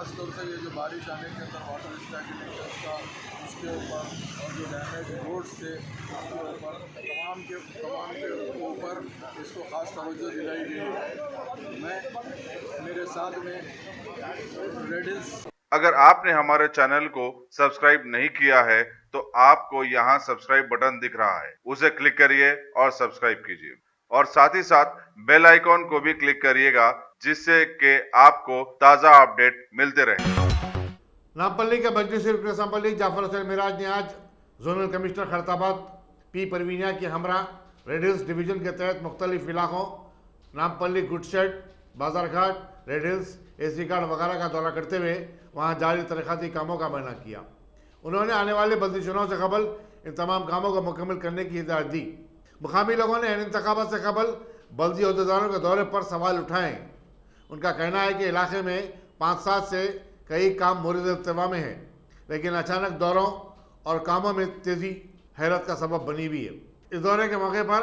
خاص طور سے یہ جو بارش آنے کے اندر واٹر اسٹیگنیشن کا اس کے اوپر اور جو ڈیمیج روڈس تھے اس کے اوپر تمام کے اوپر اس کو خاص توجہ دلائی گئی ہے. میں میرے ساتھ میں ریڈ ہلز. اگر آپ نے ہمارے چینل کو سبسکرائب نہیں کیا ہے تو آپ کو یہاں سبسکرائب بٹن دکھ رہا ہے، اسے کلک کریے اور سبسکرائب کیجیے، اور ساتھ ہی ساتھ بیل آئیکن کو بھی کلک کریے گا جس سے کہ آپ کو تازہ اپڈیٹ ملتے رہیں. نامپلی کے مجلسی رکن اسمبلی جعفر حسین معراج نے آج زونل کمشنر خیرآباد پی پروینہ کے ہمراہ ریڈ ہلز ڈویژن کے تحت مختلف علاقوں نامپلی گڈ شیڈ، بازار گھاٹ، ریڈ ہلز، اے سی گھاٹ وغیرہ کا دورہ کرتے ہوئے وہاں جاری ترقیاتی کاموں کا معائنہ کیا. انہوں نے آنے والے بلدی چناؤ سے قبل ان تمام کاموں کو مکمل کرنے کی ہدایت دی. مقامی لوگوں نے ان انتخابات سے قبل بلدی عہدیداروں کے دورے پر سوال اٹھائے. ان کا کہنا ہے کہ علاقے میں 5 سال سے کئی کام مورد التوا میں ہیں، لیکن اچانک دوروں اور کاموں میں تیزی حیرت کا سبب بنی ہوئی ہے. اس دورے کے موقع پر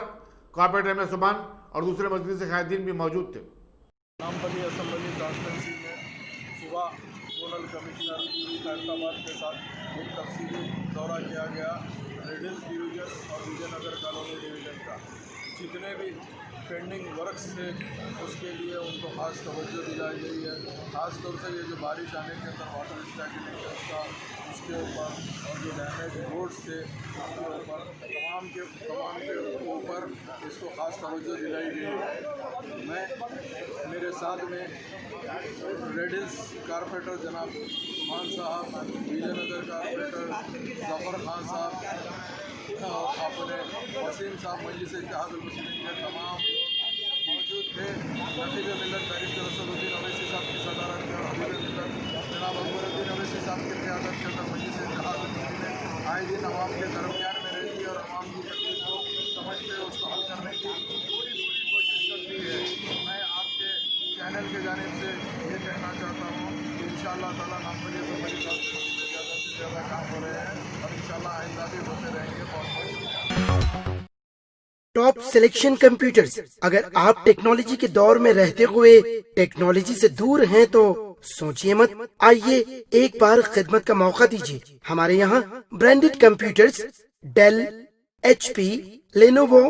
کارپوریٹر ایم اے سبحان اور دوسرے مجلسی قائدین بھی موجود تھے. نامپلی اسمبلی کانسٹیچوئنسی میں صبح زونل کمشنر خیرآباد کے ساتھ ایک تفصیلی دورہ کیا گیا ریڈ ہلز ڈویژن اور وجے نگر کالونی ڈویژن کا. جتنے بھی پینڈنگ ورکس تھے اس کے لیے ان کو خاص توجہ دلائی گئی ہے. خاص طور سے یہ جو بارش آنے کے اندر واٹر اسٹیگنیشن کا اس کے اوپر اور جو ڈیمیج روڈس تھے اس کے اوپر تمام کے اوپر اس کو خاص توجہ دلائی گئی ہے. میں میرے ساتھ میں ریڈ ہلز کارپوریٹر جناب خان صاحب، وجے نگر کارپوریٹر ظفر خان صاحب اور اپنے وسیم صاحب، مجلس اتحاد المسلمین کے تمام موجود تھے. نقیب ملت بیرسٹر اسد الدین اویسی صاحب کی صدارت میں اور حبیب ملت جناب اکبر الدین اویسی صاحب کی قیادت کے اندر مجلس اتحاد المسلمین آئے دن عوام کے درمیان میں رہتی ہے اور عوام کی تکلیف کو سمجھتے ہوئے اس کو حل کرنے کی پوری کوشش کرتی ہے. میں آپ کے چینل کے جانب سے یہ کہنا چاہتا ہوں کہ انشاءاللہ تعالیٰ نامپلی اسمبلی کانسٹیچوئنسی میں زیادہ سے زیادہ کام ہو رہے ہیں اور انشاءاللہ آئندہ بھی ہوتے رہیں گے. بہت بہت شکریہ. Top selection computers. اگر آپ ٹیکنالوجی کے دور میں رہتے ہوئے ٹیکنالوجی سے دور ہیں تو سوچئے مت، آئیے ایک بار خدمت کا موقع دیجیے. ہمارے یہاں branded computers, Dell, H P, Lenovo,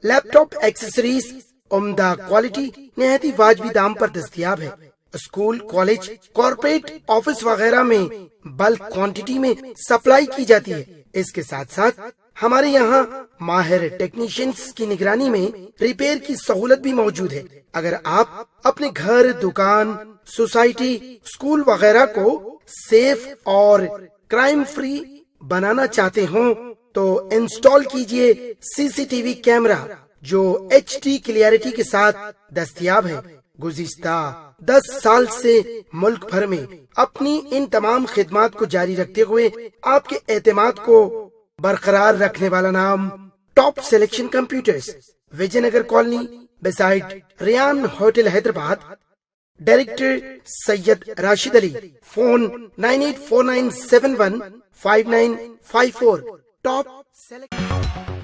laptop accessories عمدہ کوالٹی نہایت ہی واجبی دام پر دستیاب ہے. اسکول، کالج، کارپوریٹ آفس وغیرہ میں بلک کوانٹٹی میں سپلائی کی جاتی ہے. اس کے ساتھ ساتھ ہمارے یہاں ماہر ٹیکنیشینز کی نگرانی میں ریپیئر کی سہولت بھی موجود ہے. اگر آپ اپنے گھر، دکان، سوسائٹی، اسکول وغیرہ کو سیف اور کرائم فری بنانا چاہتے ہوں تو انسٹال کیجئے سی سی ٹی وی کیمرہ جو ایچ ڈی کلیئرٹی کے ساتھ دستیاب ہے. گزشتہ 10 سال سے ملک بھر میں اپنی ان تمام خدمات کو جاری رکھتے ہوئے آپ کے اعتماد کو برقرار رکھنے والا نام top selection computers, Vijay Nagar colony beside Ryan hotel Hyderabad. Director Syed Rashid Ali. Phone 9849715954. Top selection